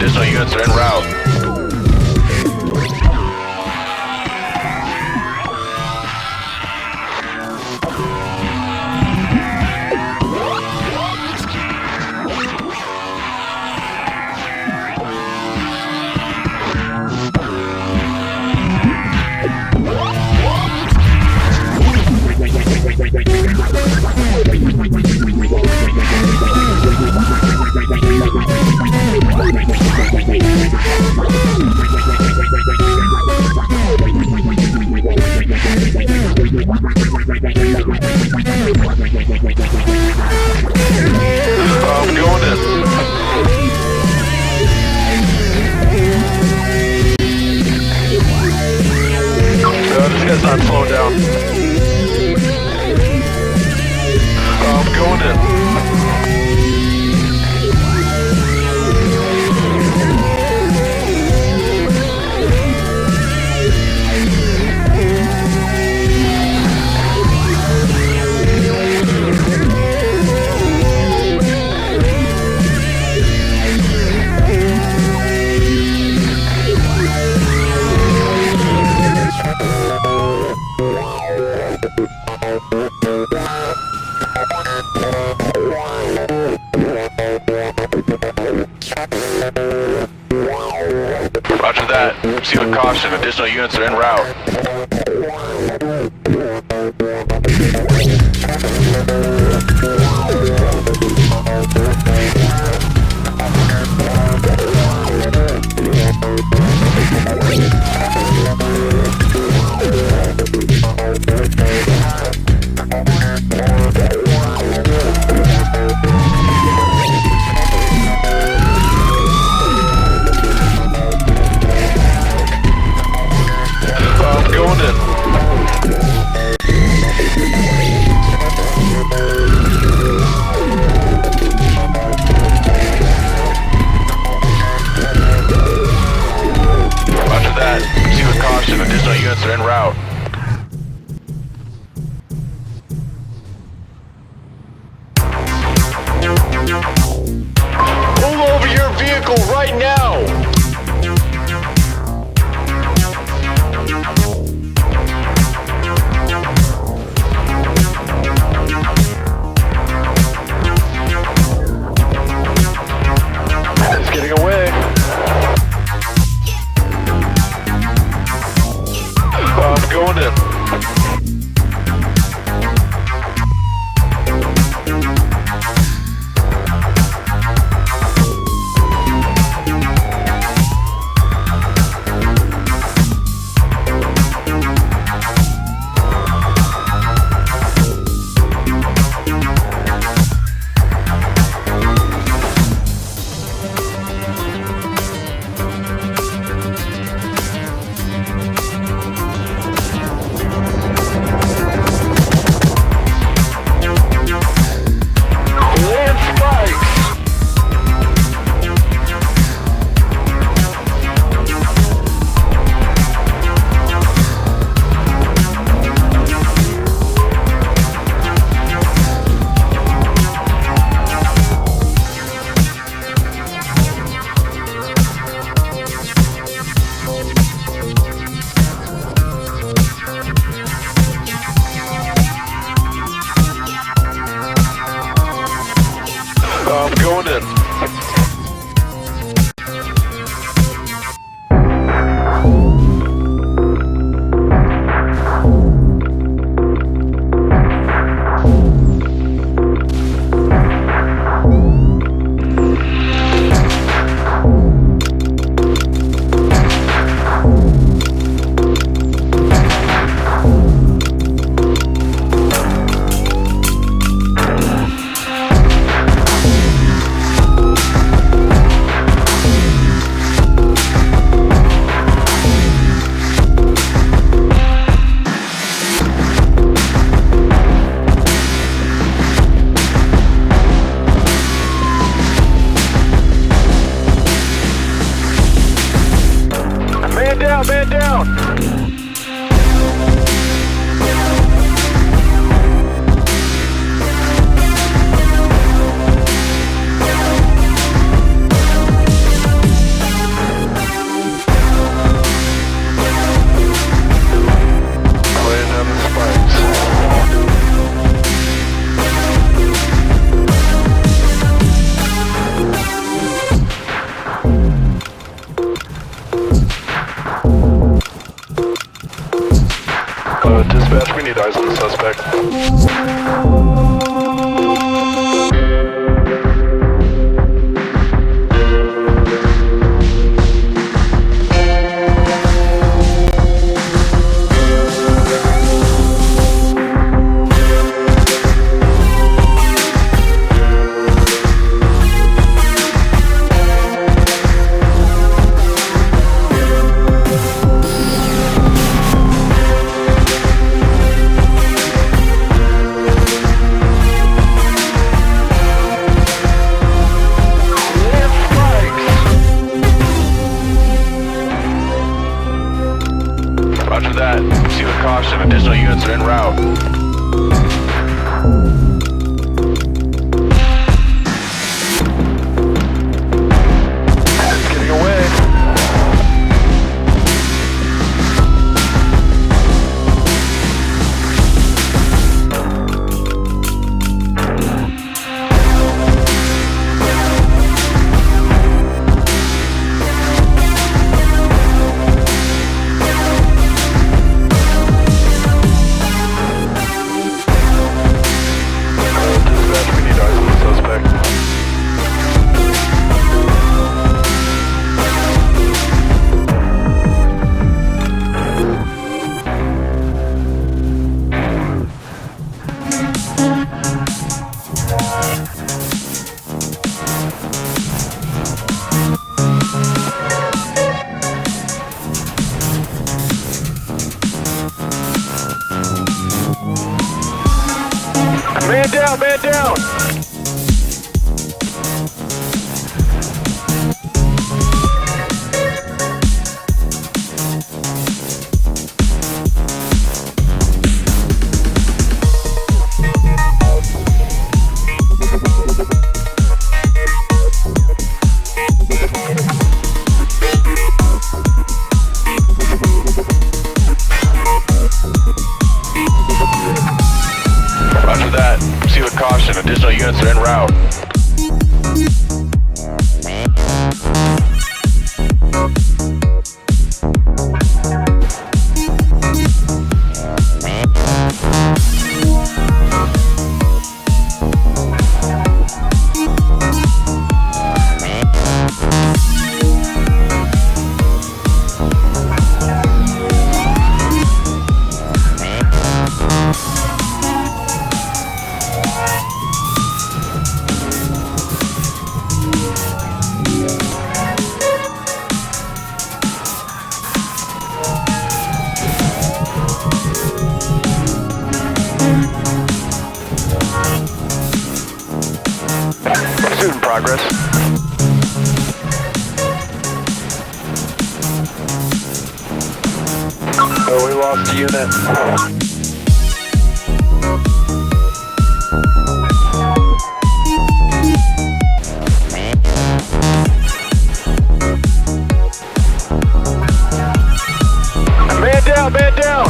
Additional units are en route. I'm going in. This guy's not slowing down. I'm going in. Roger that. Proceed with caution. Additional units are en route. I'm going in. Roger that. Proceed with caution. Additional units are en route. Pull over your vehicle right now! It's getting away. I'm going in. Man down, man down! Roger that. Proceed with caution. Additional units are en route. Pursuit in progress. Oh, we lost a unit. Man down, man down!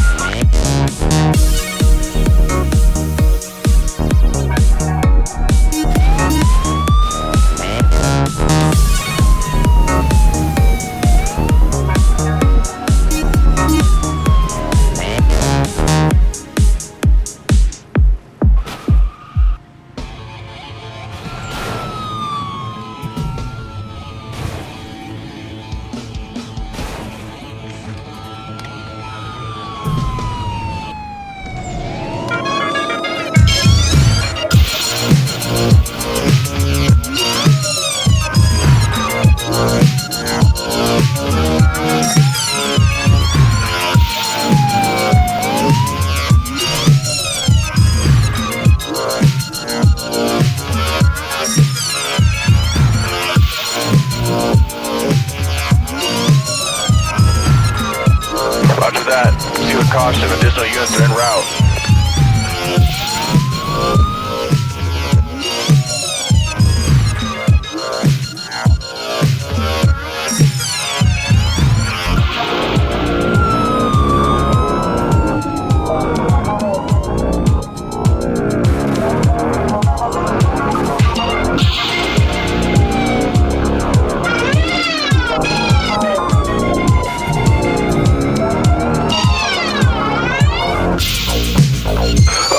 Roger that. Proceed with caution. Additional units are en route.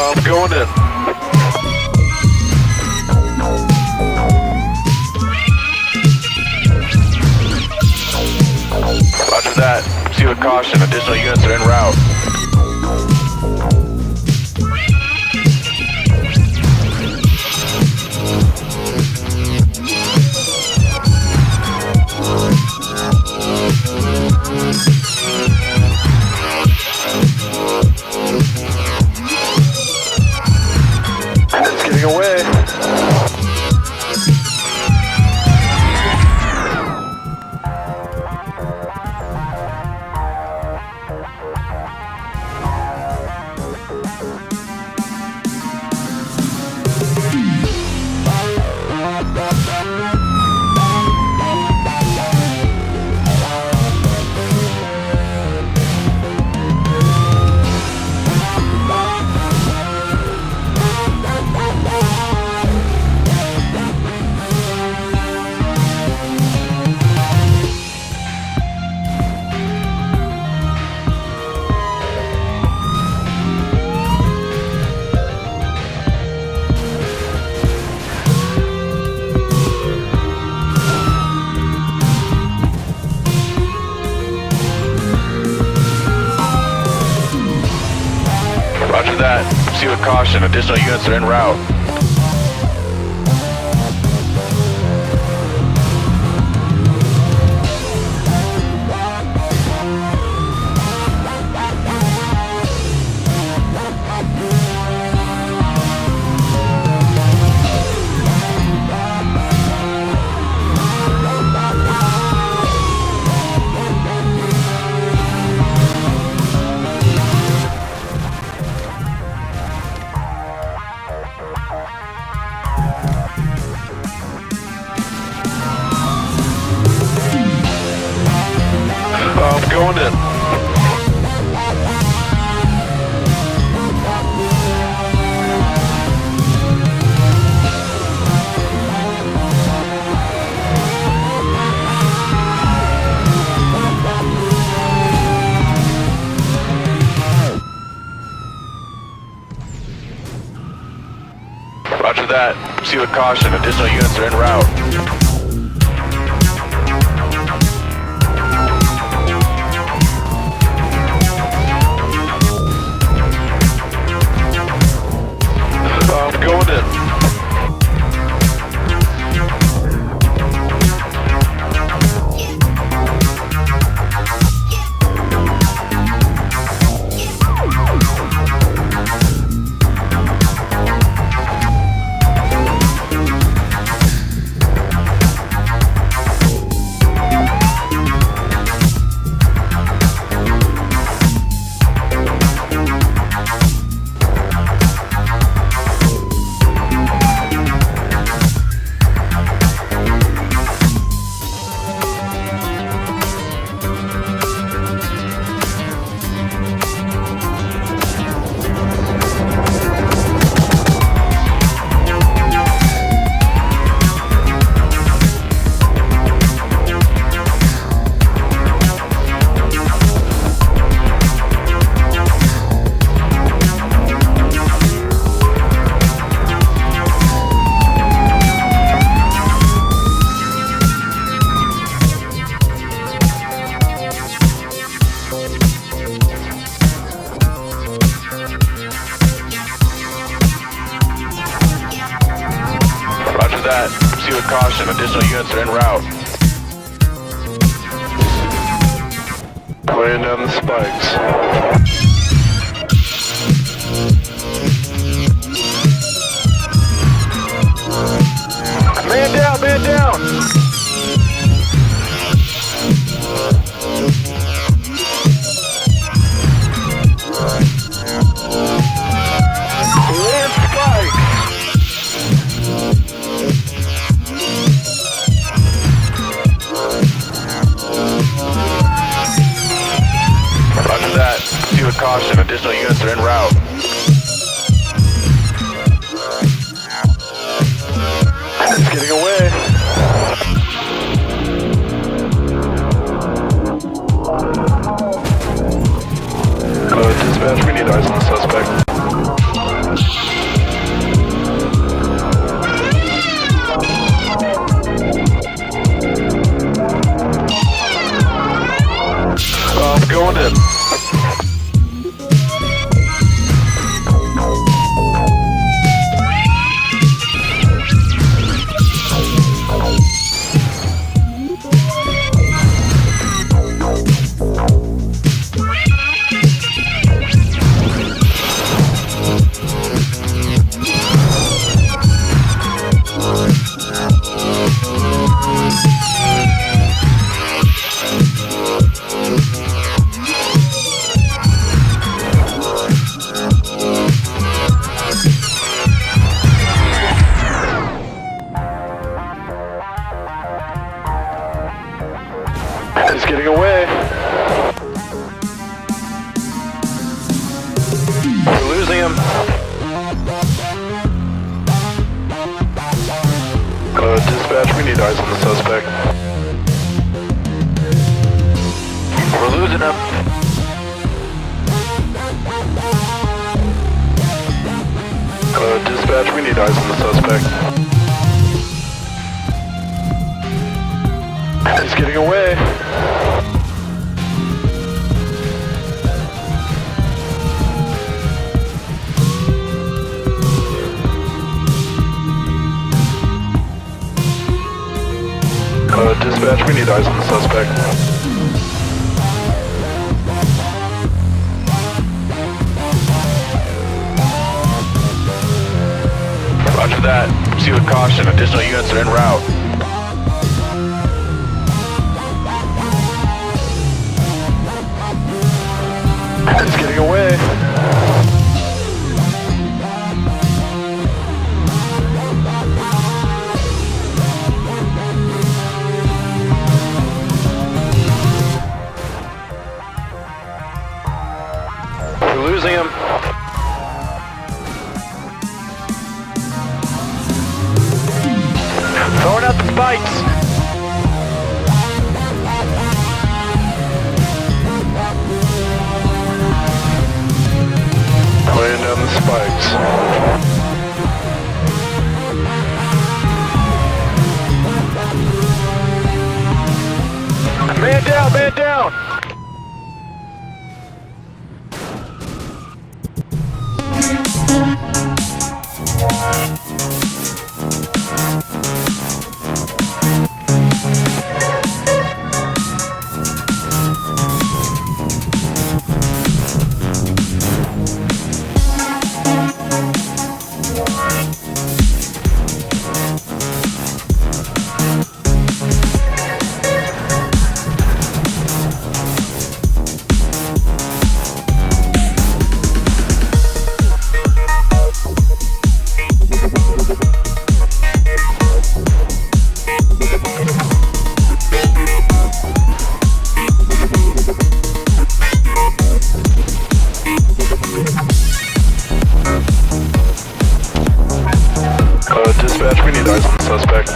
I'm going in. Roger that. Proceed with caution. Additional units are en route. It's getting away. Roger that. Proceed with caution. Additional units are en route. going in. Roger that. Proceed with caution. Additional units are en route. I'm going in. Proceed with caution. Additional units are en route. Laying down the spikes. Man down, man down! Land spike! Roger that. Proceed with caution. Additional units are en route. It's getting away. Dispatch, we need eyes on the suspect. I'm going in. He's getting away. We're losing him. Dispatch, we need eyes on the suspect. We're losing him. Dispatch, we need eyes on the suspect. He's getting away. Dispatch, we need eyes on the suspect. Roger that. Proceed with caution. Additional units are en route. It's getting away. out the spikes. Laying down the spikes. Man down, man down! Dispatch, we need eyes on the suspect.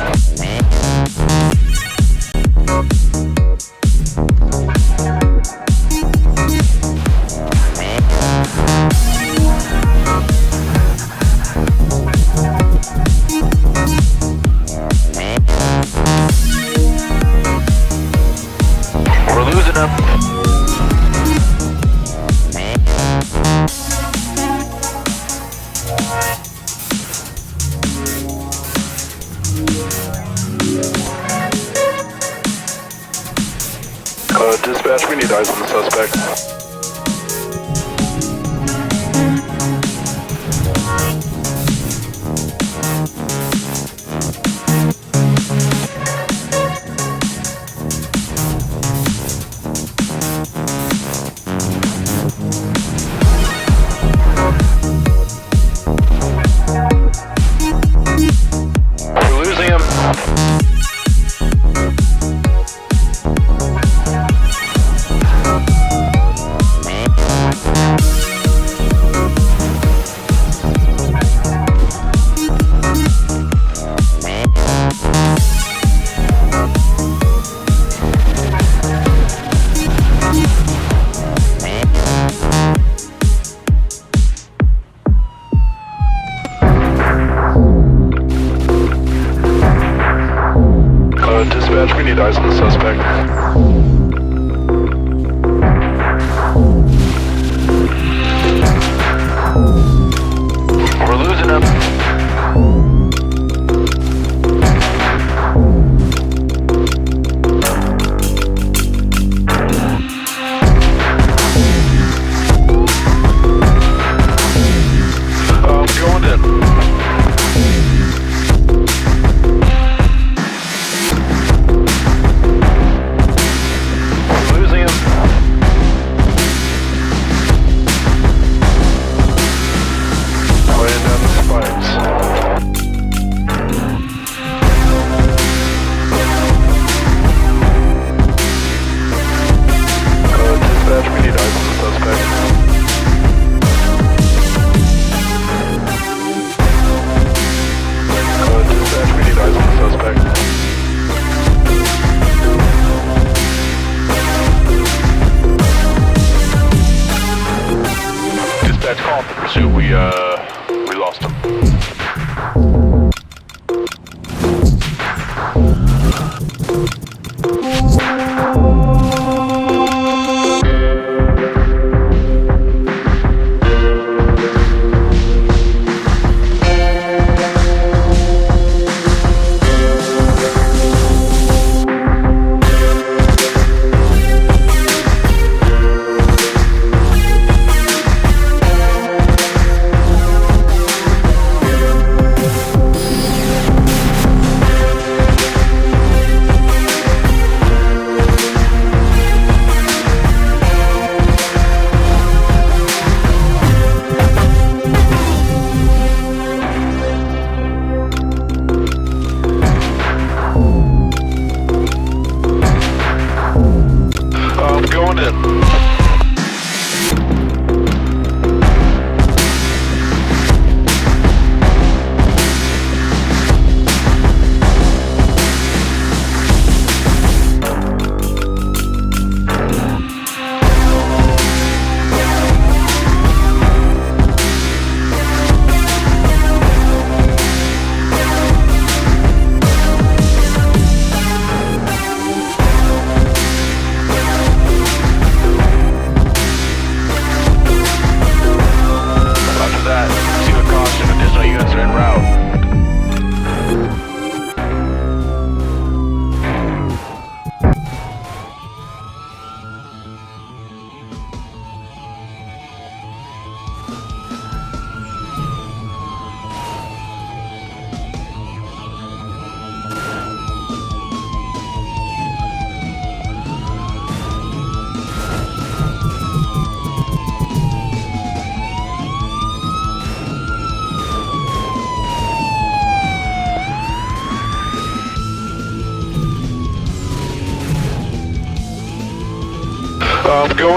We're losing him. Dispatch, we need eyes on the suspect. We're losing him. Dispatch, we need eyes on the suspect. We're losing him. Going in. Dispatch, call for pursuit. We lost him.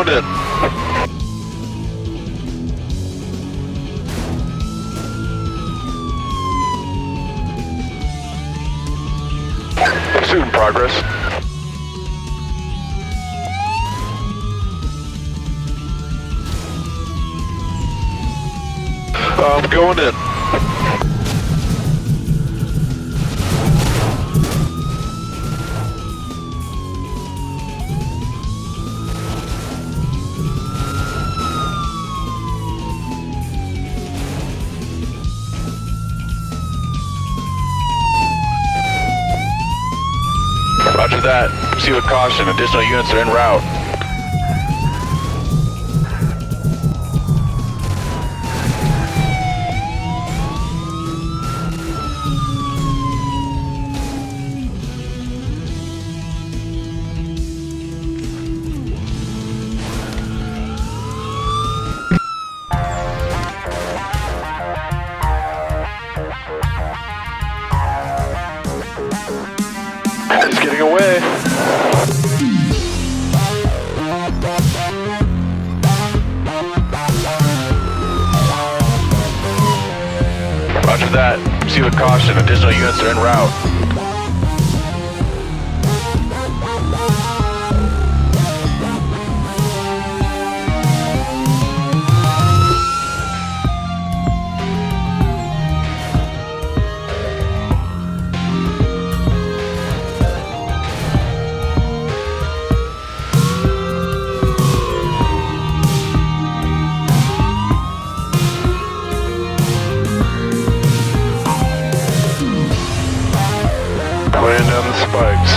going in. Pursuit in progress. I'm going in. Roger that. Proceed with caution. Additional units are en route. He's getting away. Roger that. Proceed with caution. Additional units are en route. Laying down the spikes.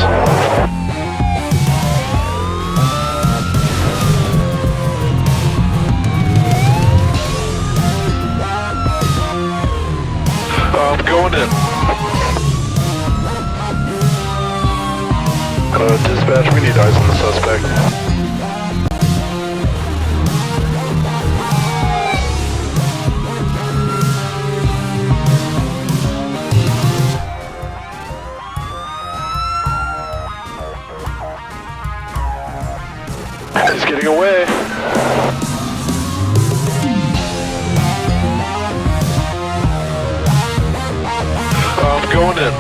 I'm going in. Dispatch, we need eyes on the suspect. He's getting away. I'm going in.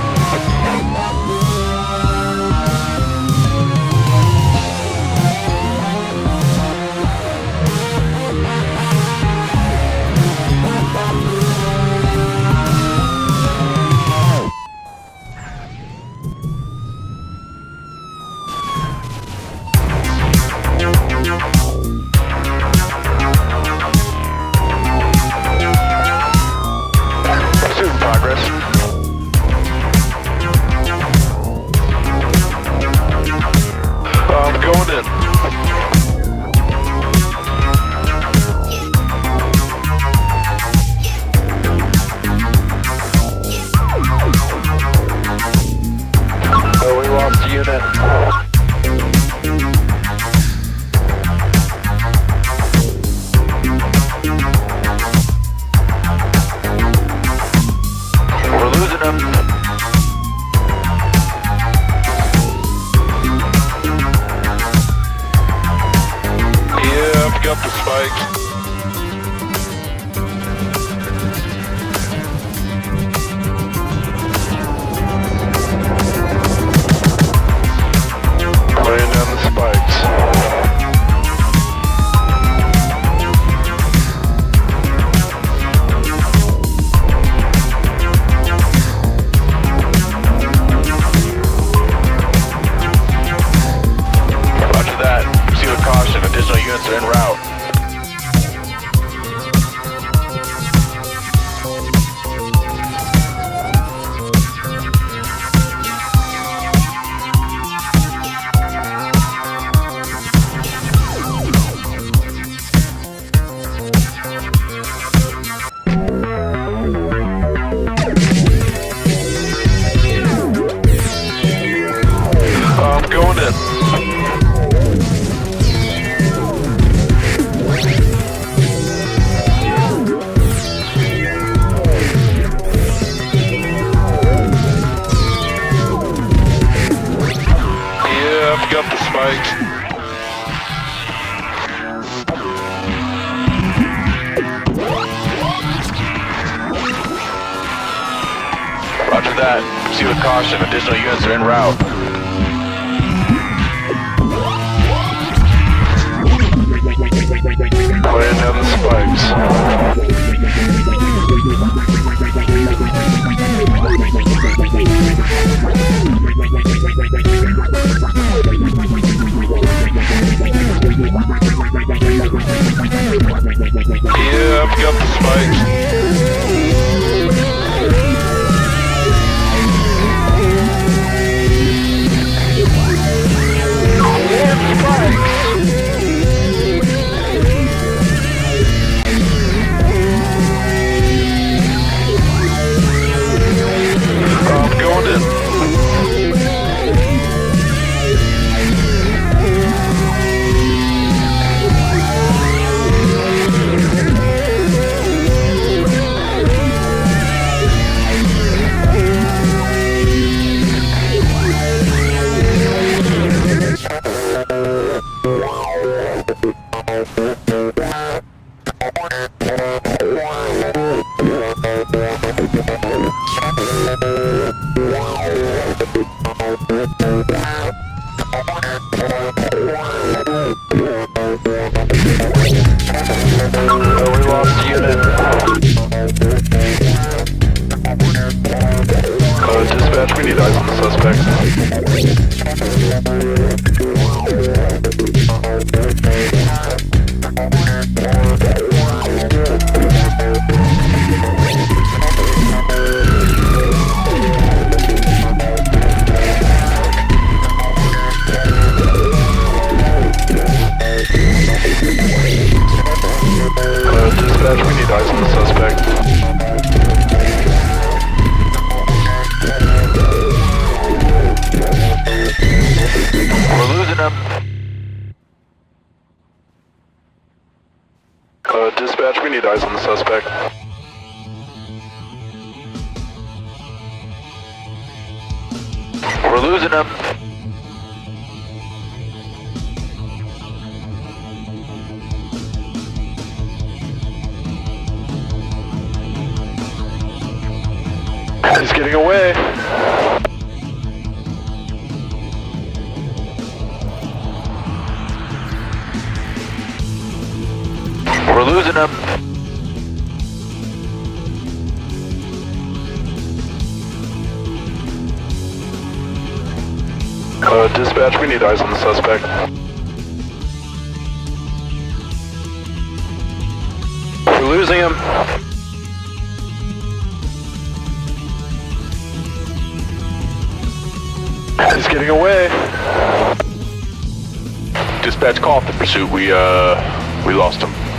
Pursuit in progress. I'm going in. Oh, we lost a unit. We're losing him. Yeah, I've got the spikes. Laying down the spikes. Roger that. Proceed with caution. Additional units are en route. that. Proceed with caution. Additional units are en route. Laying down the spikes. Yeah, I've got the spikes. I'm going in. We lost a unit. Dispatch, we need eyes on the suspect. Dispatch, we need eyes on the suspect. We're losing him. Dispatch, we need eyes on the suspect. We're losing him. He's getting away. We're losing him. Dispatch, we need eyes on the suspect. We're losing him. He's getting away. Dispatch, call off the pursuit. We lost him.